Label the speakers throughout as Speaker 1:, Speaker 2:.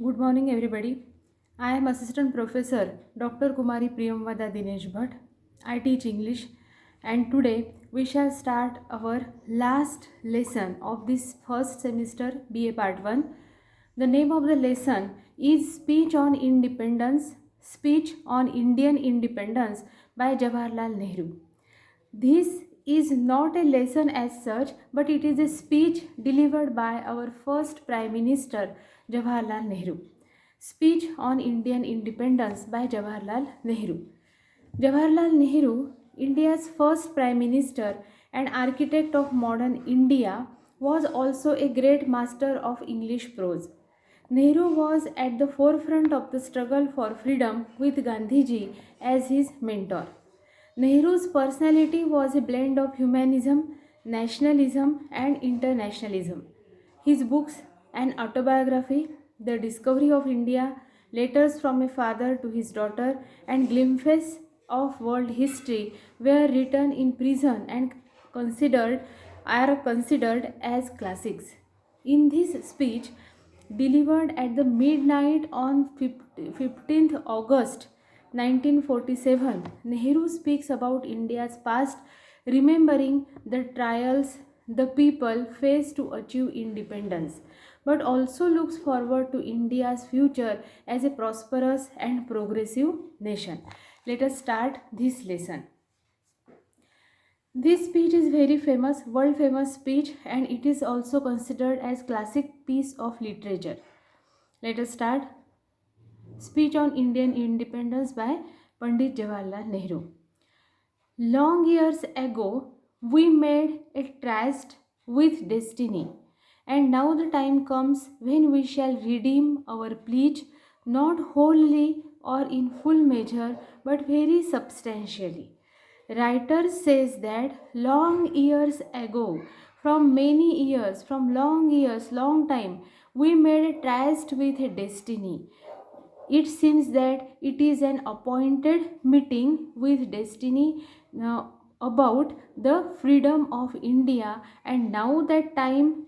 Speaker 1: Good morning, everybody. I am Assistant Professor Dr. Kumari Priyamvada Dinesh Bhatt. I teach English, and today we shall start our last lesson of this first semester BA Part 1. The name of the lesson is Speech on Independence, Speech on Indian Independence by Jawaharlal Nehru. This is not a lesson as such, but it is a speech delivered by our first Prime Minister Jawaharlal Nehru. Speech on Indian Independence by Jawaharlal Nehru. Jawaharlal Nehru, India's first Prime Minister and architect of modern India, was also a great master of English prose. Nehru was at the forefront of the struggle for freedom with Gandhiji as his mentor. Nehru's personality was a blend of humanism, nationalism, and internationalism. His books, an autobiography, The Discovery of India, Letters from a Father to His Daughter, and Glimpses of World History were written in prison and are considered as classics. In this speech, delivered at the midnight on 15th August 1947, Nehru speaks about India's past, remembering the trials the people faced to achieve independence, but also looks forward to India's future as a prosperous and progressive nation. Let us start this lesson. This speech is very famous, world famous speech, and it is also considered as classic piece of literature. Let us start. Speech on Indian Independence by Pandit Jawaharlal Nehru. Long years ago, we made a tryst with destiny, and now the time comes when we shall redeem our pledge, not wholly or in full measure, but very substantially. Writer says that long years ago, long time, we made a tryst with a destiny. It seems that it is an appointed meeting with destiny about the freedom of India, and now that time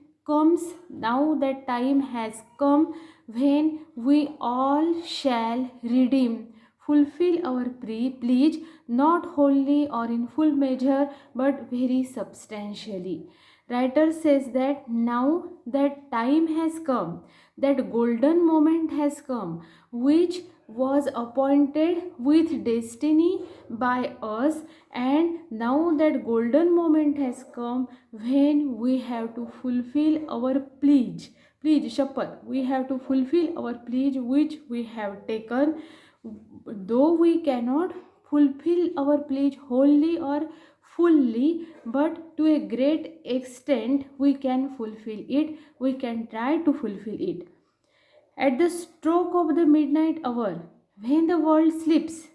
Speaker 1: has come when we all shall redeem, fulfill our pledge, not wholly or in full measure, but very substantially. Writer says that now that time has come, that golden moment has come, which was appointed with destiny by us, and now that golden moment has come when we have to fulfill our pledge. Shapat, we have to fulfill our pledge which we have taken. Though we cannot fulfill our pledge wholly or fully, but to a great extent we can fulfill it, we can try to fulfill it. At the stroke of the midnight hour, when the world sleeps,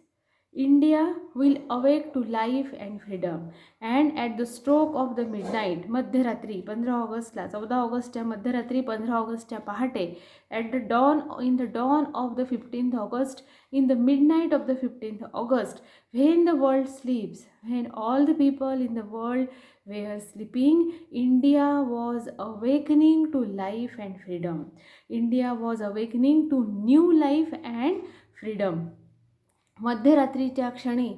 Speaker 1: India will awake to life and freedom. And at the stroke of the midnight, मध्यरात्री 15 ऑगस्टला 14 ऑगस्टच्या मध्यरात्री 15 ऑगस्टच्या पहाटे, in the dawn of the 15th August, in the midnight of the 15th August, when the world sleeps, when all the people in the world were sleeping, India was awakening to life and freedom. India was awakening to new life and freedom. मध्यरात्रीच्या क्षणी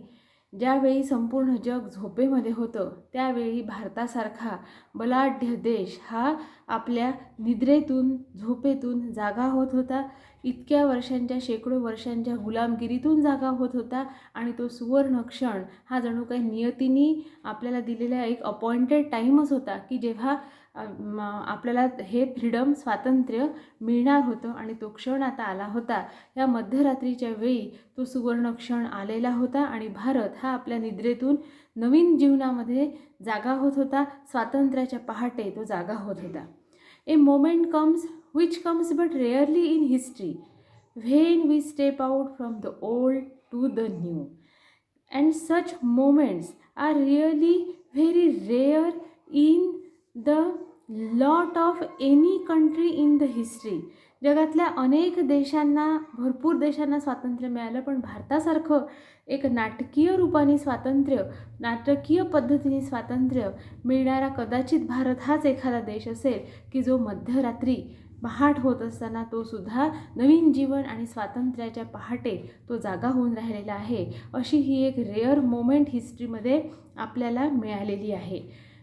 Speaker 1: ज्यावेळी संपूर्ण जग झोपेमध्ये होतं, त्यावेळी भारतासारखा बलाढ्य देश हा आपल्या निद्रेतून झोपेतून जागा होत होता. इतक्या वर्षांच्या शेकडो वर्षांच्या गुलामगिरीतून जागा होत होता, आणि तो सुवर्ण क्षण हा जणू काही नियतीने आपल्याला दिलेला एक अपॉइंटेड टाईमच होता की जेव्हा आपल्याला हे फ्रीडम स्वातंत्र्य मिळणार होतं, आणि तो क्षण आता आला होता. या मध्यरात्रीच्या वेळी तो सुवर्ण क्षण आलेला होता, आणि भारत हा आपल्या निद्रेतून नवीन जीवनामध्ये जागा होत होता. स्वातंत्र्याच्या पहाटे तो जागा होत होता. A moment comes which comes but rarely in history, when we step out from the old to the new, and such moments are really very rare in the lot of any country in the history. जगातल्या अनेक देशांना, भरपूर देशांना स्वातंत्र्य मिळालं, पण भारतासारखं एक नाटकीय रूपाने स्वातंत्र्य, नाटकीय पद्धतीने स्वातंत्र्य मिळणारा कदाचित भारत हाच एखादा देश असेल की जो मध्यरात्री पहाट होत असताना तो सुद्धा नवीन जीवन आणि स्वातंत्र्याच्या पहाटे तो जागा होऊन राहिलेला आहे. अशी ही एक रेअर मोमेंट हिस्ट्रीमध्ये आपल्याला मिळालेली आहे.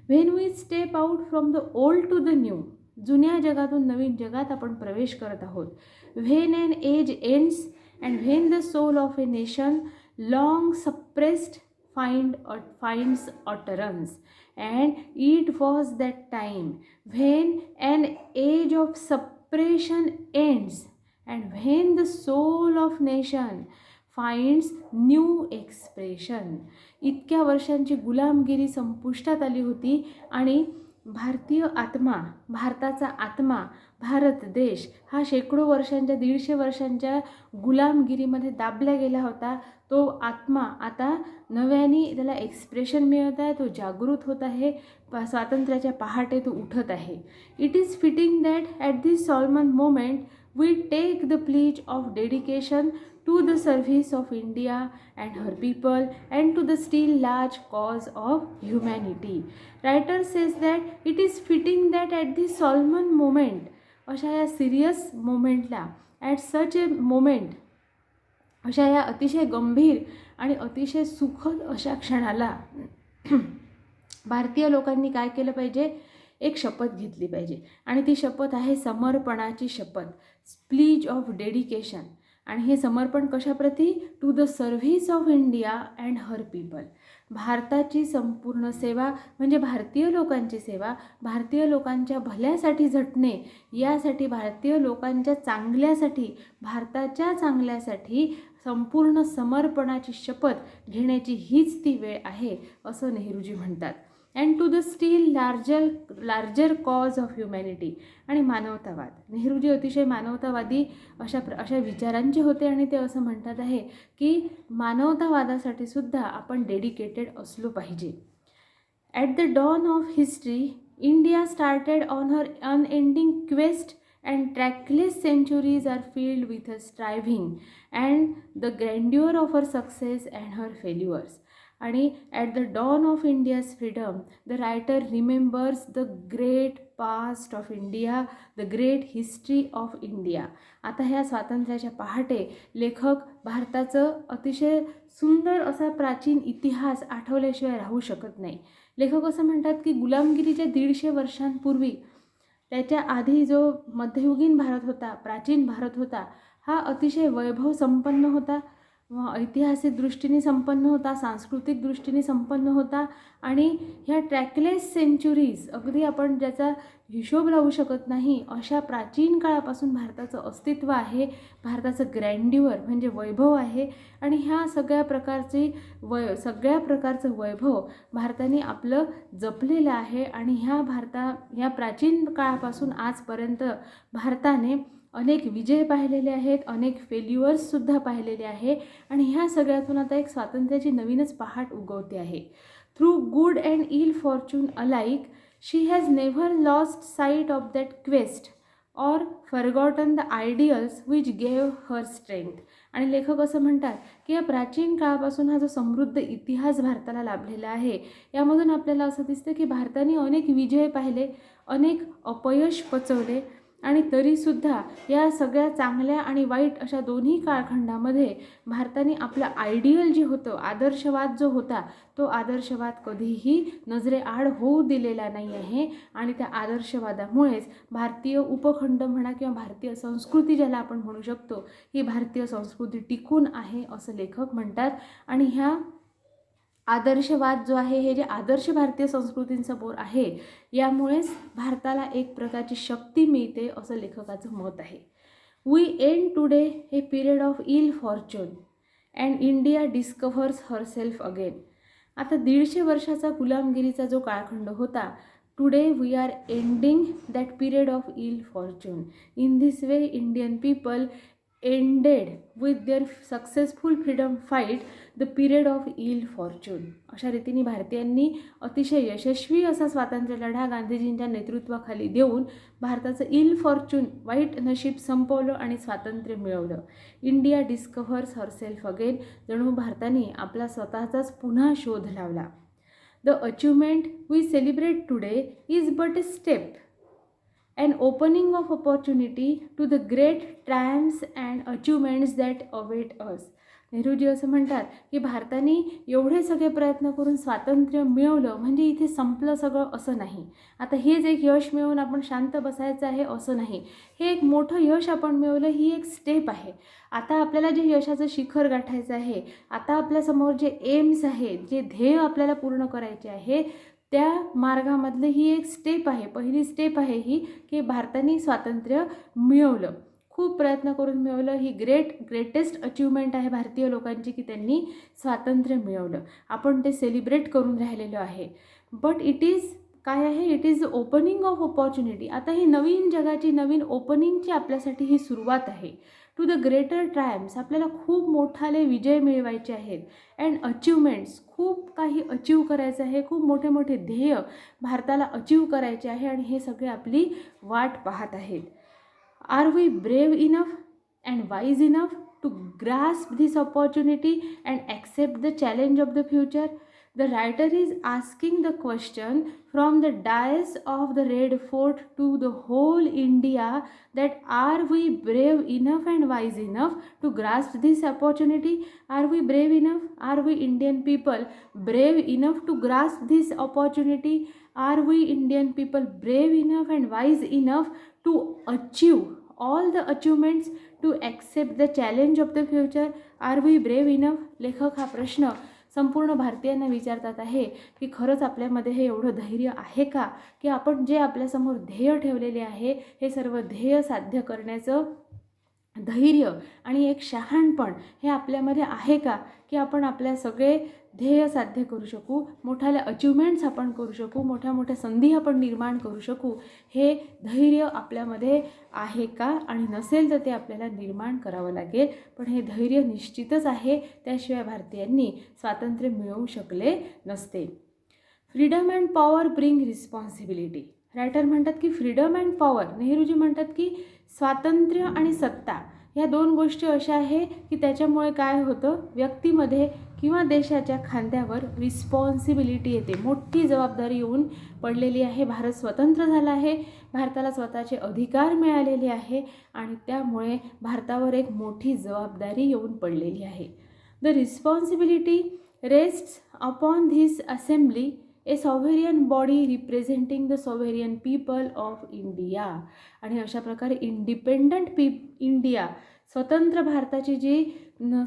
Speaker 1: When we step out from the old to the new, जुन्या जगातून नवीन जगात आपण प्रवेश करत आहोत. When an age ends and when the soul of a nation long suppressed finds utterance, and it was that time when an age of suppression ends and when the soul of nation finds new expression. इतक्या वर्षांची गुलामगिरी संपुष्टात आली होती आणि भारतीय आत्मा, भारताचा आत्मा, भारत देश हा शेकडो वर्षांच्या, 150 वर्षांच्या गुलामगिरीमध्ये दाबला गेला होता. तो आत्मा आता नव्याने त्याला एक्सप्रेशन मिळत आहे, तो जागृत होत आहे, स्वातंत्र्याच्या पहाटे तो उठत आहे. It is fitting that at this solemn moment we take the pledge of dedication to the service of India and her people and to the still large cause of humanity. Writer says that it is fitting that at this solemn moment, अशा या serious मोमेंटला, at such a moment, अशा या अतिशय गंभीर आणि अतिशय सुखद अशा क्षणाला भारतीय लोकांनी काय केलं पाहिजे? एक शपथ घेतली पाहिजे. आणि ती शपथ आहे समर्पणाची शपथ, प्लीज ऑफ डेडिकेशन. आणि हे समर्पण कशाप्रती? To the service of India and her people. भारताची संपूर्ण सेवा म्हणजे भारतीय लोकांची सेवा, भारतीय लोकांच्या भल्यासाठी झटणे, यासाठी भारतीय लोकांच्या चांगल्यासाठी, भारताच्या चांगल्यासाठी संपूर्ण समर्पणाची शपथ घेण्याची हीच ती वेळ आहे, असं नेहरूजी म्हणतात. And to the still larger cause of humanity. आणि मानवतावाद, नेहरूजी अतिशय मानवतावादी अशा विचारांचे होते आणि ते असं म्हणतात आहे की मानवतावादासाठी सुद्धा आपण डेडिकेटेड असलो पाहिजे. At the dawn of history India started on her unending quest and trackless centuries are filled with her striving and the grandeur of her success and her failures. आणि at the dawn of India's freedom the writer remembers the great past of India, the great history of India. आता ह्या स्वातंत्र्याच्या पहाटे लेखक भारताचं अतिशय सुंदर असा प्राचीन इतिहास आठवल्याशिवाय राहू शकत नाही. लेखक असं म्हणतात की गुलामगिरीच्या 150 वर्षांपूर्वी, त्याच्या आधी जो मध्ययुगीन भारत होता, प्राचीन भारत होता, हा अतिशय वैभव संपन्न होता, ऐतिहासिक दृष्टीने संपन्न होता, सांस्कृतिक दृष्टीने संपन्न होता. आणि ह्या ट्रॅकलेस सेंचुरीज, अगदी आपण ज्याचा हिशोब लावू शकत नाही अशा प्राचीन काळापासून भारताचं अस्तित्व आहे, भारताचं ग्रँड्युअर म्हणजे वैभव आहे. आणि ह्या सगळ्या प्रकारचं वैभव भारताने आपलं जपलेलं आहे. आणि ह्या प्राचीन काळापासून आजपर्यंत भारताने अनेक विजय पाहिलेले आहेत, अनेक फेल्युअर्ससुद्धा पाहिलेले आहे. आणि ह्या सगळ्यातून आता एक स्वातंत्र्याची नवीनच पहाट उगवते आहे. Through good and ill fortune alike she has never lost sight of that quest or forgotten the ideals which gave her strength. आणि लेखक असं म्हणतात की या प्राचीन काळापासून हा जो समृद्ध इतिहास भारताला लाभलेला आहे, यामधून आपल्याला असं दिसतं की भारताने अनेक विजय पाहिले, अनेक अपयश पचवले, आणि तरीसुद्धा या सगळ्या चांगल्या आणि वाईट अशा दोन्ही काळखंडामध्ये भारताने आपलं आयडियल जे होतं, आदर्शवाद जो होता, तो आदर्शवाद कधीही नजरेआड होऊ दिलेला नाही आहे. आणि त्या आदर्शवादामुळेच भारतीय उपखंड म्हणा किंवा भारतीय संस्कृती ज्याला आपण म्हणू शकतो, ही भारतीय संस्कृती टिकून आहे असं लेखक म्हणतात. आणि ह्या आदर्शवाद जो आहे, हे जे आदर्श भारतीय संस्कृतींसमोर आहे, यामुळेच भारताला एक प्रकारची शक्ती मिळते असं लेखकाचं मत आहे. We end today a period of ill fortune and India discovers herself again. आता 150 वर्षाचा गुलामगिरीचा जो काळखंड होता, today we are ending that period of ill fortune. In this way Indian people ended with their successful freedom fight the period of ill fortune. अशा रीतीने भारतीयांनी अतिशय यशस्वी असा स्वातंत्र्य लढा गांधीजींच्या नेतृत्वाखाली देऊन भारताचं इल फॉर्च्यून, वाईट नशीब संपवलं आणि स्वातंत्र्य मिळवलं. India discovers herself again. जणू भारताने आपला स्वतःचाच पुन्हा शोध लावला. The achievement we celebrate today is but a step an opening of opportunity to the great triumphs and achievements that await us. Nehru ji असं म्हणतात की भारताने एवढे सगळे प्रयत्न करून स्वातंत्र्य मिळवलं म्हणजे इथे संपलं सगळं असं नाही. आता हेच एक यश मिळवून आपण शांत बसायचं आहे असं नाही. हे एक मोठं यश आपण मिळवलं, ही एक स्टेप आहे. आता आपल्याला जे यशाचं शिखर गाठायचं आहे, आता आपल्यासमोर जे एम्स आहे, जे ध्येय आपल्याला पूर्ण करायचे आहे, त्या मार्गामधलं ही एक स्टेप आहे. पहिली स्टेप आहे ही की भारताने स्वातंत्र्य मिळवलं, खूप प्रयत्न करून मिळवलं. ही ग्रेटेस्ट अचीवमेंट आहे भारतीय लोकांची की त्यांनी स्वातंत्र्य मिळवलं. आपण ते सेलिब्रेट करून राहिलेलो आहे. बट इट इज काय आहे, it is the opening of opportunity. आता ही नवीन जगाची, नवीन ओपनिंगची आपल्यासाठी ही सुरुवात आहे. टू द ग्रेटर ट्रायम्स, आपल्याला खूप मोठाले विजय मिळवायचे आहेत. अँड अचीवमेंट्स, खूप काही अचीव करायचं आहे, खूप मोठे मोठे ध्येय भारताला अचीव करायचे आहे आणि हे सगळे आपली वाट पाहत आहेत. Are we brave enough and wise enough to grasp this opportunity and accept the challenge of the future? The writer is asking the question from the dais of the Red Fort to the whole India, that are we brave enough and wise enough to grasp this opportunity? Are we brave enough? Are we Indian people brave enough to grasp this opportunity? Are we Indian people brave enough and wise enough to achieve all the achievements, to accept the challenge of the future? Are we brave enough? लेखक हा प्रश्न संपूर्ण भारतीयांना विचारतात आहे की खरंच आपल्यामध्ये हे एवढं धैर्य आहे का की आपण जे आपल्यासमोर ध्येय ठेवलेले आहे हे सर्व ध्येय साध्य करण्याचं धैर्य आणि एक शहाणपण हे आपल्यामध्ये आहे का की आपण आपल्या सगळे ध्येय साध्य करू शकू, मोठ्या अचिव्हमेंट्स आपण करू शकू, मोठ्या मोठ्या संधी आपण निर्माण करू शकू. हे धैर्य आपल्यामध्ये आहे का? आणि नसेल तर ते आपल्याला निर्माण करावं लागेल. पण हे धैर्य निश्चितच आहे, त्याशिवाय भारतीयांनी स्वातंत्र्य मिळवू शकले नसते. Freedom and power bring responsibility. Writer म्हणतात की फ्रीडम अँड पॉवर, नेहरूजी म्हणतात की स्वातंत्र्य आणि सत्ता ह्या दोन गोष्टी अशा आहे की त्याच्यामुळे काय होतं, व्यक्तीमध्ये किंवा देशाच्या खांद्यावर रिस्पॉन्सिबिलिटी येते, मोठी जबाबदारी येऊन पडलेली आहे. भारत स्वतंत्र झाला आहे, भारताला स्वतःचे अधिकार मिळालेले आहे आणि त्यामुळे भारतावर एक मोठी जबाबदारी येऊन पडलेली आहे. The responsibility rests upon this assembly, a sovereign body representing the sovereign people of India. आणि अशा प्रकारे इंडिपेंडंट इंडिया, स्वतंत्र भारताची जी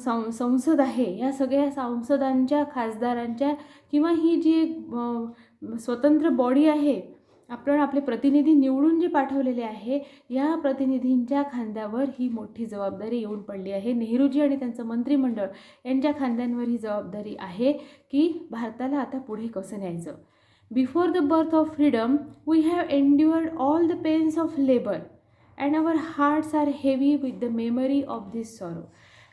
Speaker 1: संसद आहे, या सगळ्या संसदांच्या, खासदारांच्या किंवा ही जी स्वतंत्र बॉडी आहे, आपण आपले प्रतिनिधी निवडून जे पाठवलेले आहे, या प्रतिनिधींच्या खांद्यावर ही मोठी जबाबदारी येऊन पडली आहे. नेहरूजी आणि त्यांचं मंत्रिमंडळ यांच्या खांद्यांवर ही जबाबदारी आहे की भारताला आता पुढे कसं न्यायचं. Before the birth of freedom we have endured all the pains of labour and our hearts are heavy with the memory of this sorrow.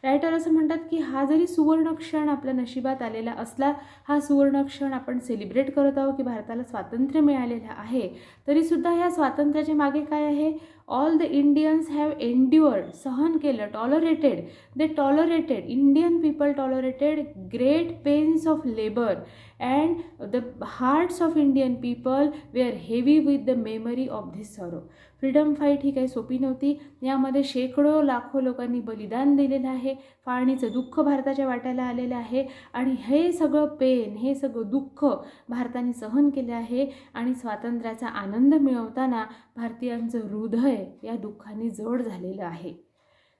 Speaker 1: Writer असं म्हणतात की हा जरी सुवर्ण क्षण आपल्या नशिबात आलेला असला, हा सुवर्ण क्षण आपण सेलिब्रेट करत आहोत की भारताला स्वातंत्र्य मिळालेलं आहे, तरीसुद्धा ह्या स्वातंत्र्याच्या मागे काय आहे, all the Indians have endured, सहन केलं, tolerated, they tolerated, Indian people tolerated great pains of labour and the hearts of Indian people were heavy with the memory of this sorrow. Freedom fight ही काही सोपी नव्हती. यामध्ये शेकडो लाखो लोकांनी बलिदान दिलेलं आहे, फाळणीचं दुःख भारताच्या वाट्याला आलेलं आहे आणि हे सगळं पेन, हे सगळं दुःख भारताने सहन केलं आहे आणि स्वातंत्र्याचा आनंद मिळवताना भारतीयांचं हृदय या दुःखाने जड झालेलं आहे.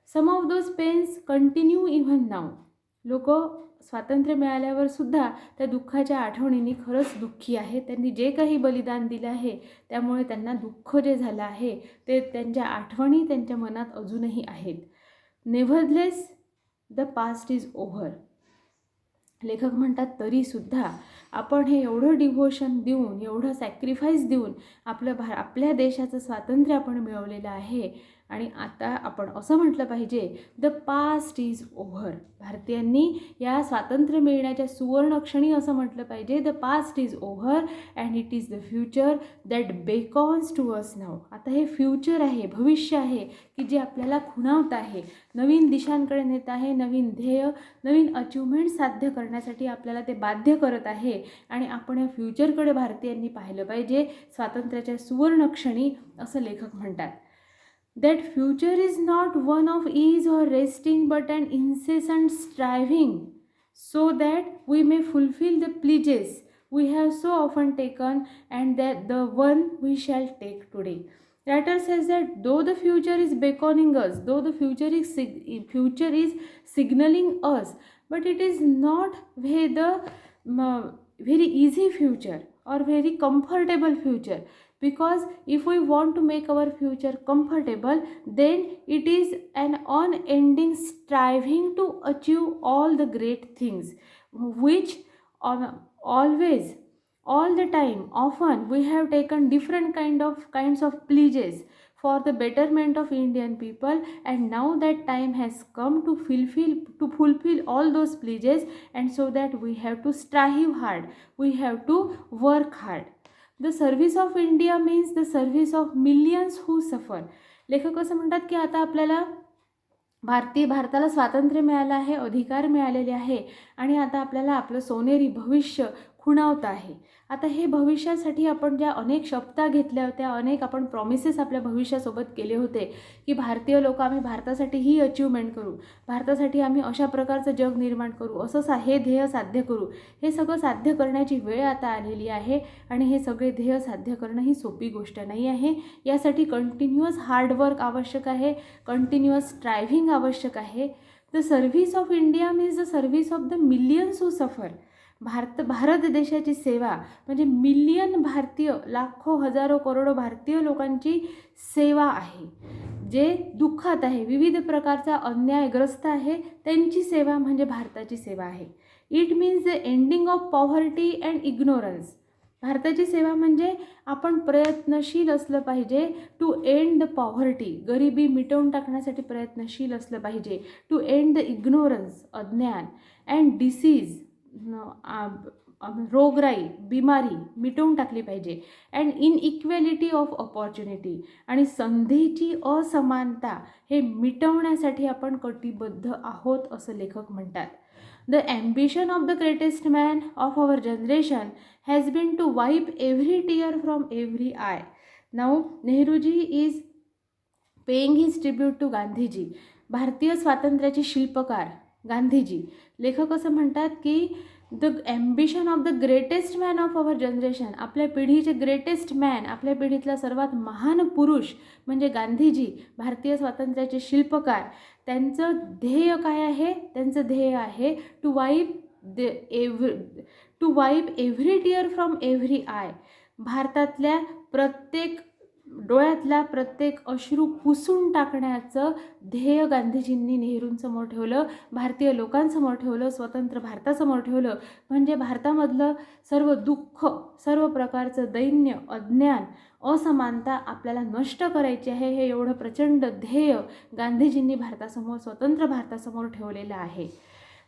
Speaker 1: Some of those pains continue even now. लोक स्वातंत्र्य मिळाल्यावर सुद्धा त्या दुःखाच्या आठवणींनी खरंच दुःखी आहे. त्यांनी जे काही बलिदान दिलं आहे त्यामुळे त्यांना दुःख जे झालं आहे ते त्यांच्या आठवणी त्यांच्या मनात अजूनही आहेत. नेव्हरलेस द पास्ट इज ओव्हर. लेखक म्हणतात तरीसुद्धा आपण हे एवढं डिव्होशन देऊन, एवढं सॅक्रिफाईस देऊन आपल्या देशाचं स्वातंत्र्य आपण मिळवलेलं आहे आणि आता आपण असं म्हटलं पाहिजे, द पास्ट इज ओव्हर. भारतीयांनी या स्वातंत्र्य मिळण्याच्या सुवर्णक्षणी असं म्हटलं पाहिजे, the past is over and it is the future that beckons to us now. आता हे फ्युचर आहे, भविष्य आहे की जे आपल्याला खुणावत आहे, नवीन दिशांकडे नेत आहे, नवीन ध्येय, नवीन अचिव्हमेंट साध्य करण्यासाठी आपल्याला ते बाध्य करत आहे. आणि आपण या फ्युचरकडे भारतीयांनी पाहिलं पाहिजे स्वातंत्र्याच्या सुवर्णक्षणी, असं लेखक म्हणतात. That future is not one of ease or resting but an incessant striving so that we may fulfil the pledges we have so often taken and that the one we shall take today. Writer says that though the future is beckoning us, though the future is signaling us, but it is not very easy future or very comfortable future, because if we want to make our future comfortable, then it is an unending striving to achieve all the great things which always, all the time, often we have taken different kinds of pledges for the betterment of Indian people, and now that time has come to fulfill all those pledges, and so that we have to strive hard, we have to work hard. The service of India means the service of millions who suffer. लेखक असं म्हणतात की आता आपल्याला भारताला स्वातंत्र्य मिळालं आहे, अधिकार मिळालेले आहे आणि आता आपल्याला आपलं सोनेरी भविष्य खुणावत आहे. आता हे भविष्यासाठी आपण ज्या अनेक शपथा घेतल्या होत्या, अनेक आपण प्रॉमिसेस आपल्या भविष्यासोबत केले होते की भारतीय लोक आम्ही भारतासाठी ही अचिव्हमेंट करू, भारतासाठी आम्ही अशा प्रकारचं जग निर्माण करू, असं हे ध्येय साध्य करू. हे सगळं साध्य करण्याची वेळ आता आलेली आहे आणि हे सगळे ध्येय साध्य करणं ही सोपी गोष्ट नाही आहे. यासाठी कंटिन्युअस हार्डवर्क आवश्यक आहे, कंटिन्युअस स्ट्रायव्हिंग आवश्यक आहे. The service of India means the service of the millions who suffer. भारत देशाची सेवा म्हणजे मिलियन भारतीय, लाखो हजारो करोडो भारतीय लोकांची सेवा आहे, जे दुःखात आहे, विविध प्रकारचा अन्यायग्रस्त आहे, त्यांची सेवा म्हणजे भारताची सेवा आहे. It means the ending of poverty and ignorance. भारताची सेवा म्हणजे आपण प्रयत्नशील असलं पाहिजे टू एंड द पॉव्हर्टी, गरिबी मिटवून टाकण्यासाठी प्रयत्नशील असलं पाहिजे. टू एंड द इग्नोरन्स, अज्ञान, अँड डिसीज, रोगराई, बिमारी मिटवून टाकली पाहिजे. अँड इनइक्वॅलिटी ऑफ ऑपॉर्च्युनिटी, आणि संधीची असमानता हे मिटवण्यासाठी आपण कटिबद्ध आहोत असं लेखक म्हणतात. The ambition of the greatest man of our generation has been to wipe every tear from every eye. Now Nehruji is paying his tribute to Gandhiji. भारतीय स्वातंत्र्याचे शिल्पकार गांधीजी. लेखक असं म्हणतात की the ambition of the greatest man of our generation, आपल्या पिढीचे greatest man, आपल्या पिढीतला सर्वात महान पुरुष म्हणजे गांधीजी, भारतीय स्वातंत्र्याचे शिल्पकार. त्यांचं ध्येय काय आहे? त्यांचं ध्येय आहे to wipe every tear from every eye. भारतातल्या प्रत्येक डोळ्यातला प्रत्येक अश्रू पुसून टाकण्याचं ध्येय गांधीजींनी नेहरूंसमोर ठेवलं, भारतीय लोकांसमोर ठेवलं, स्वतंत्र भारतासमोर ठेवलं. म्हणजे भारतामधलं सर्व दुःख, सर्व प्रकारचं दैन्य, अज्ञान, असमानता आपल्याला नष्ट करायची आहे, हे एवढं प्रचंड ध्येय गांधीजींनी भारतासमोर, स्वतंत्र भारतासमोर ठेवलेलं आहे.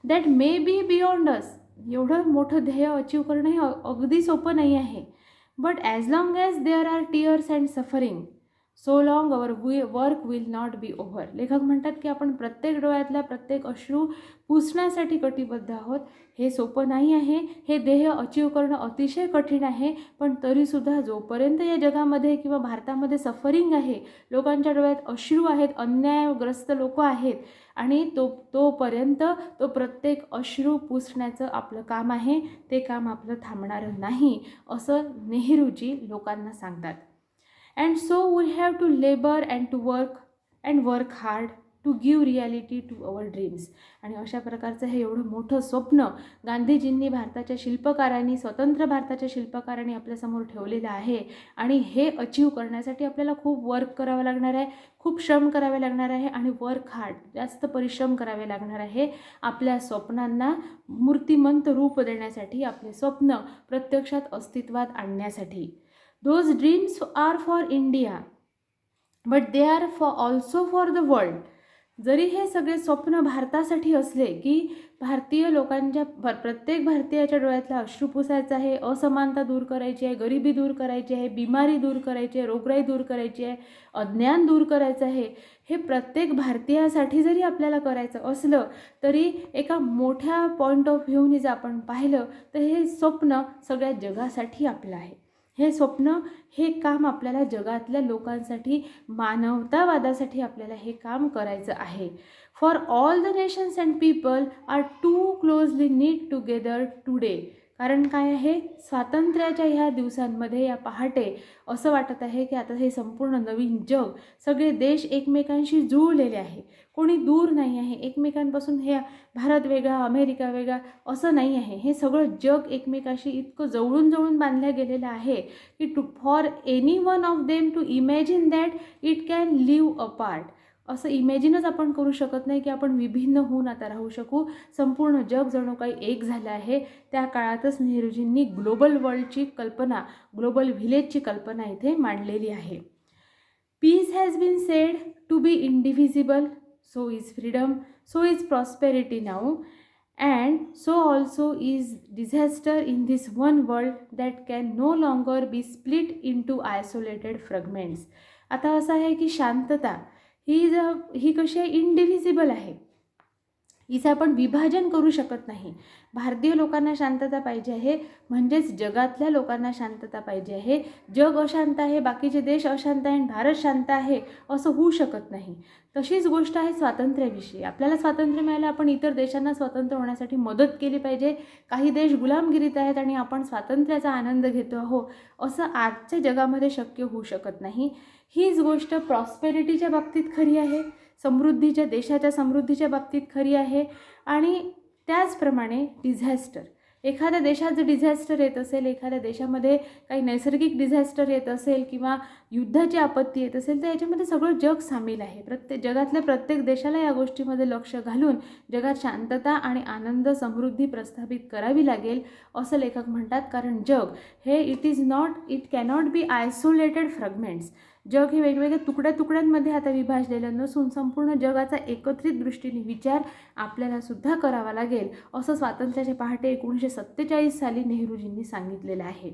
Speaker 1: दॅट मे बी बियॉन्ड अस. एवढं मोठं ध्येय अचीव करणं हे अगदी सोपं नाही आहे. But as long as there are tears and suffering, so long our work will not be over. लेखक म्हणतात की आपण प्रत्येक डोळ्यातला प्रत्येक अश्रू पुसण्यासाठी कटिबद्ध आहोत. हे सोपं नाही आहे, हे ध्येय अचीव करणं अतिशय कठीण आहे. पण तरीसुद्धा जोपर्यंत या जगामध्ये किंवा भारतामध्ये सफरिंग आहे, लोकांच्या डोळ्यात अश्रू आहेत, अन्यायग्रस्त लोक आहेत, आणि तोपर्यंत तो प्रत्येक अश्रू पुसण्याचं आपलं काम आहे. ते काम आपलं थांबणारं नाही असं नेहरूजी लोकांना सांगतात. And so we have to labour and to work hard to give reality to our dreams. आणि अशा प्रकारचं हे एवढं मोठं स्वप्न गांधीजींनी, भारताच्या शिल्पकारांनी, स्वतंत्र भारताच्या शिल्पकारांनी आपल्यासमोर ठेवलेलं आहे. आणि हे अचीव करण्यासाठी आपल्याला खूप वर्क करावं लागणार आहे, खूप श्रम करावे लागणार आहे, आणि वर्क हार्ड, जास्त परिश्रम करावे लागणार आहे आपल्या स्वप्नांना मूर्तिमंत रूप देण्यासाठी, आपले स्वप्न प्रत्यक्षात अस्तित्वात आणण्यासाठी. Those dreams are for India but they are also for the world. जरी हे सगळे स्वप्न भारतासाठी असले की भारतीय लोकांच्या प्रत्येक भारतीयाच्या डोळ्यातला अश्रू पुसायचा आहे, असमानता दूर करायची आहे, गरिबी दूर करायची आहे, बिमारी दूर करायची आहे, रोगराई दूर करायची आहे, अज्ञान दूर करायचं आहे, हे प्रत्येक भारतीयासाठी जरी आपल्याला करायचं असलं तरी एका मोठ्या पॉईंट ऑफ व्ह्यूनी जर आपण पाहिलं तर हे स्वप्न सगळ्या जगासाठी आपलं आहे. हे स्वप्न, हे काम आपल्याला जगातल्या लोकांसाठी, मानवतावादासाठी आपल्याला हे काम करायचं आहे. For all the nations and people are too closely knit together today. कारण काय आहे, स्वातंत्र्याच्या ह्या दिवसांमध्ये, या पहाटे असं वाटत आहे की आता हे संपूर्ण नवीन जग, सगळे देश एकमेकांशी जुळलेले आहे, कोणी दूर नाही आहे एकमेकांपासून. हे भारत वेगळा, अमेरिका वेगळा असं नाही आहे. हे सगळं जग एकमेकाशी इतकं जवळून जवळून बांधलं गेलेलं आहे की for any one of them to imagine that it can live apart. असं इमॅजिनच आपण करू शकत नाही की आपण विभिन्न होऊन आता राहू शकू. संपूर्ण जग जणू काही एक झालं आहे. त्या काळातच नेहरूजींनी ग्लोबल वर्ल्डची कल्पना, ग्लोबल व्हिलेजची कल्पना इथे मांडलेली आहे. Peace has been said to be indivisible, so is freedom, so is prosperity now, and so also is disaster in this one world that can no longer be split into isolated fragments. आता असं आहे की शांतता ही कशी आहे, इंडिव्हिजिबल आहे, हिचं आपण विभाजन करू शकत नाही. भारतीय लोकांना शांतता पाहिजे आहे म्हणजेच जगातल्या लोकांना शांतता पाहिजे आहे. जग अशांत आहे, बाकीचे देश अशांत आहे आणि भारत शांत आहे असं होऊ शकत नाही. तशीच गोष्ट आहे स्वातंत्र्याविषयी. आपल्याला स्वातंत्र्य मिळालं, आपण इतर देशांना स्वतंत्र होण्यासाठी मदत केली पाहिजे. काही देश गुलामगिरीत आहेत आणि आपण स्वातंत्र्याचा आनंद घेतो आहोत असं आजच्या जगामध्ये शक्य होऊ शकत नाही. हीच गोष्ट प्रॉस्पेरिटीच्या बाबतीत खरी आहे, समृद्धीच्या, देशाच्या समृद्धीच्या बाबतीत खरी आहे. आणि त्याचप्रमाणे डिझॅस्टर, एखाद्या देशात जर डिझॅस्टर येत असेल, एखाद्या देशामध्ये काही नैसर्गिक डिझॅस्टर येत असेल किंवा युद्धाची आपत्ती येत असेल तर याच्यामध्ये सगळं जग सामील आहे. जगातल्या प्रत्येक देशाला या गोष्टीमध्ये लक्ष घालून जगात शांतता आणि आनंद, समृद्धी प्रस्थापित करावी लागेल असं लेखक म्हणतात. कारण जग हे it cannot be isolated fragments. जग हे वेगवेगळ्या तुकड्यांमध्ये आता विभाजलेलं नसून संपूर्ण जगाचा एकत्रित दृष्टीने विचार आपल्याला सुद्धा करावा लागेल असं स्वातंत्र्याच्या पहाटे 1947 साली नेहरूजींनी सांगितलेलं आहे.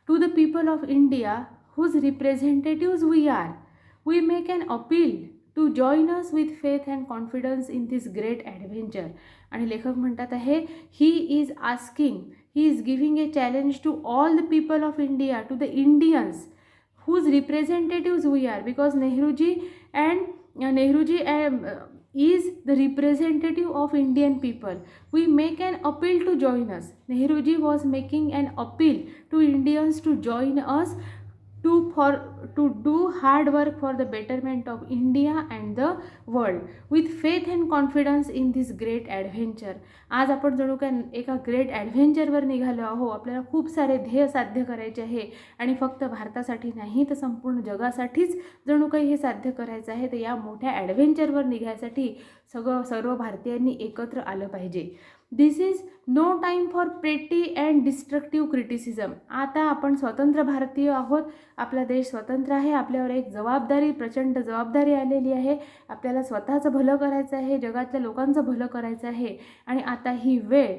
Speaker 1: To the people of India whose representatives we are, we make an appeal to join us with faith and confidence in this great adventure. आणि लेखक म्हणतात आहे, he is giving a challenge to all the people of India, to the Indians whose representatives we are, because Nehruji is the representative of Indian people. We make an appeal to join us. Nehruji was making an appeal to Indians to join us to do hard work for the betterment of India and the world with faith and confidence in this great adventure. आज आपण जणू काय एका great ॲडव्हेंचरवर निघालो आहो. आपल्याला खूप सारे ध्येय साध्य करायचे आहे आणि फक्त भारतासाठी नाही तर संपूर्ण जगासाठीच जणू काही हे साध्य करायचं आहे. तर या मोठ्या ॲडव्हेंचरवर निघायसाठी सर्व भारतीयांनी एकत्र आलं पाहिजे. This is no time for petty and destructive criticism. आता आपण स्वतंत्र भारतीय आहोत, आपला देश स्वतंत्र आहे, आपल्यावर एक जबाबदारी, प्रचंड जबाबदारी आलेली आहे. आपल्याला स्वतःचं भलं करायचं आहे, जगातल्या लोकांचं भलं करायचं आहे. आणि आता ही वेळ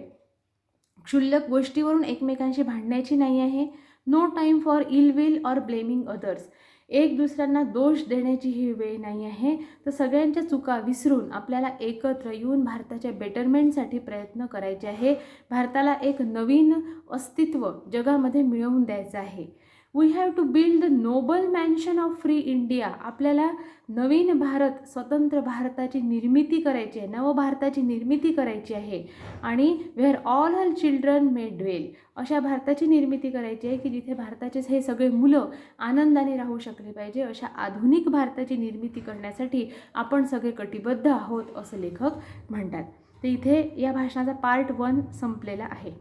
Speaker 1: क्षुल्लक गोष्टीवरून एकमेकांशी भांडण्याची नाही आहे. No time for ill will or blaming others. एक दुसऱ्यांना दोष देण्याची ही वेळ नाही आहे. तर सगळ्यांच्या चुका विसरून आपल्याला एकत्र येऊन भारताच्या बेटरमेंटसाठी प्रयत्न करायचे आहे. भारताला एक नवीन अस्तित्व जगामध्ये मिळवून द्यायचं आहे. We have to build the noble mansion of free India. आपल्याला नवीन भारत, स्वतंत्र भारताची निर्मिती करायची आहे, नवभारताची निर्मिती करायची आहे. आणि where all her children may dwell. अशा भारताची निर्मिती करायची आहे की जिथे भारताचे हे सगळे मुलं आनंदाने राहू शकले पाहिजे. अशा आधुनिक भारताची निर्मिती करण्यासाठी आपण सगळे कटिबद्ध आहोत असं लेखक म्हणतात. तर इथे या भाषणाचा पार्ट 1 संपलेला आहे.